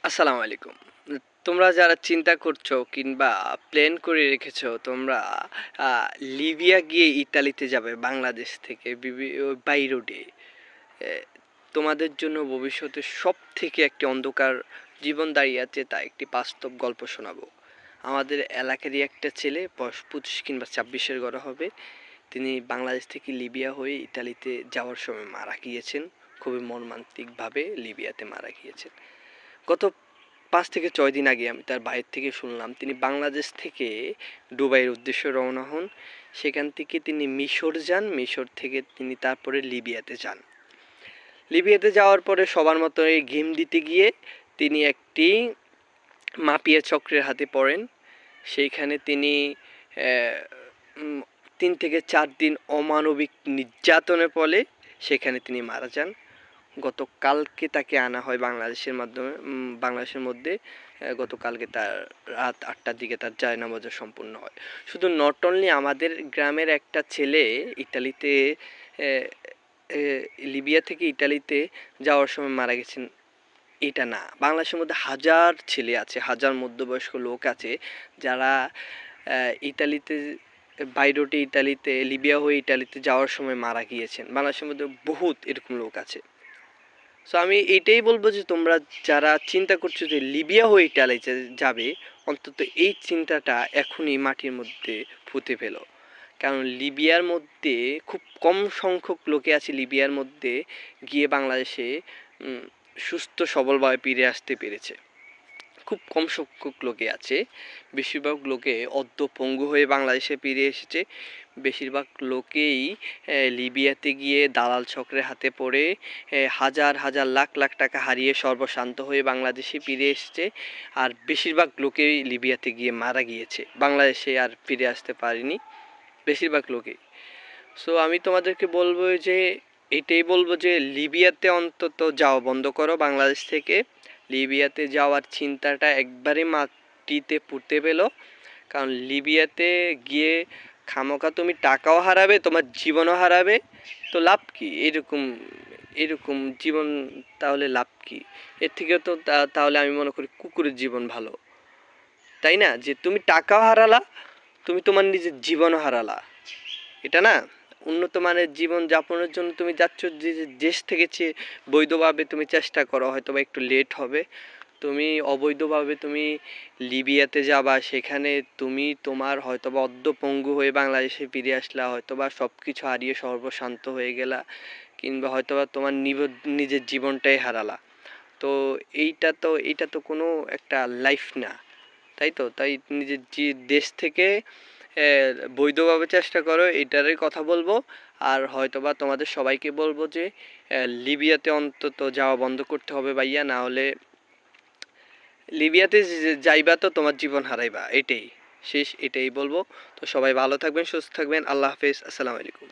আসসালামু আলাইকুম। তোমরা যারা চিন্তা করছো কিংবা প্ল্যান করে রেখেছো তোমরা আ লিবিয়া গিয়ে ইতালিতে যাবে বাংলাদেশ থেকে বাই রোডে। এ তোমাদের জন্য ভবিষ্যতে সবথেকে একটি অন্ধকার জীবন দাঁড়িয়ে আছে, তা একটি বাস্তব গল্প শোনাবো। আমাদের এলাকারই একটা ছেলে বয়স ২৫ কিংবা ২৬ এর গড়া হবে। তিনি বাংলাদেশ থেকে লিবিয়া হয়ে ইতালিতে যাওয়ার সময় মারা গিয়েছেন। খুবই মর্মান্তিকভাবে লিবিয়াতে মারা গিয়েছেন। গত ৫ থেকে ৬ দিন আগে আমি তার ভাইয়ের থেকে শুনলাম তিনি বাংলাদেশ থেকে দুবাইয়ের উদ্দেশ্যে রওনা হন। সেখান থেকে তিনি মিশর যান, মিশর থেকে তিনি তারপরে লিবিয়াতে যান। লিবিয়াতে যাওয়ার পরে সবার মতো এই গেম দিতে গিয়ে তিনি একটি মাফিয়া চক্রের হাতে পড়েন। সেইখানে তিনি ৩ থেকে ৪ দিন অমানবিক নির্যাতনের ফলে সেখানে তিনি মারা যান। গতকালকে তাকে আনা হয় বাংলাদেশের মধ্যে। গতকালকে তার রাত ৮টার দিকে তার জায়নামাজ সম্পূর্ণ হয়। শুধু নট অনলি আমাদের গ্রামের একটা ছেলে ইতালিতে লিবিয়া থেকে ইতালিতে যাওয়ার সময় মারা গেছেন এটা না, বাংলাদেশের মধ্যে হাজার ছেলে আছে, হাজার মধ্যবয়স্ক লোক আছে যারা ইতালিতে বাইরোটে ইতালিতে লিবিয়া হয়ে ইতালিতে যাওয়ার সময় মারা গিয়েছেন। বাংলাদেশের মধ্যে বহুত এরকম লোক আছে। সো আমি এইটাই বলবো যে তোমরা যারা চিন্তা করছো যে লিবিয়া হয়ে ইটালিতে যাবে, অন্তত এই চিন্তাটা এখনই মাটির মধ্যে পুঁতে ফেলো। কারণ লিবিয়ার মধ্যে খুব কম সংখ্যক লোকে আছে লিবিয়ার মধ্যে গিয়ে বাংলাদেশে সুস্থ সবলভাবে ফিরে আসতে পেরেছে। খুব কম সংখ্যক লোকে আছে, বেশিরভাগ লোকে পঙ্গু হয়ে বাংলাদেশে ফিরে এসেছে। বেশিরভাগ লোকেই লিবিয়াতে গিয়ে দালাল চক্রের হাতে পড়ে হাজার হাজার লাখ লাখ টাকা হারিয়ে সর্বশান্ত হয়ে বাংলাদেশে ফিরে এসেছে। আর বেশিরভাগ লোকেই লিবিয়াতে গিয়ে মারা গিয়েছে, বাংলাদেশে আর ফিরে আসতে পারেনি বেশিরভাগ লোকেই। সো আমি তোমাদেরকে বলবো যে এটাই বলবো যে লিবিয়াতে অন্তত যাওয়া বন্ধ করো বাংলাদেশ থেকে। লিবিয়াতে যাওয়ার চিন্তাটা একবারে মাটিতে পুঁতে ফেলো। কারণ লিবিয়াতে গিয়ে খামোকা তুমি টাকাও হারাবে, তোমার জীবনও হারাবে। তো লাভ কি এরকম এরকম জীবন? তাহলে লাভ কি? এর থেকে তো তাহলে আমি মনে করি কুকুরের জীবন ভালো, তাই না? যে তুমি টাকাও হারালা, তুমি তোমার নিজের জীবনও হারালা। এটা না, উন্নত মানের জীবন যাপনের জন্য তুমি যাচ্ছ যে দেশ থেকে বৈধভাবে তুমি চেষ্টা করো, হয়তো বা একটু লেট হবে। তুমি অবৈধভাবে তুমি লিবিয়াতে যাবা, সেখানে তুমি তোমার হয়তো বা অর্ধপঙ্গু হয়ে বাংলাদেশে ফিরে আসলা, হয়তো বা সব কিছু হারিয়ে সর্বশান্ত হয়ে গেলা, কিংবা হয়তো বা তোমার নিজের জীবনটাই হারালা। তো এইটা তো কোনো একটা লাইফ না, তাই তো? তাই নিজের দেশ থেকে বৈধভাবে চেষ্টা করো, এটারই কথা বলবো। আর হয়তোবা তোমাদের সবাইকে বলবো যে লিবিয়াতে অন্তত যাওয়া বন্ধ করতে হবে ভাইয়া, না হলে লিবিয়াতে যাইবা তো তোমার জীবন হারাইবা, এটাই শেষ, এটাই বলবো। তো সবাই ভালো থাকবেন, সুস্থ থাকবেন, আল্লাহ হাফেজ, আসসালামু আলাইকুম।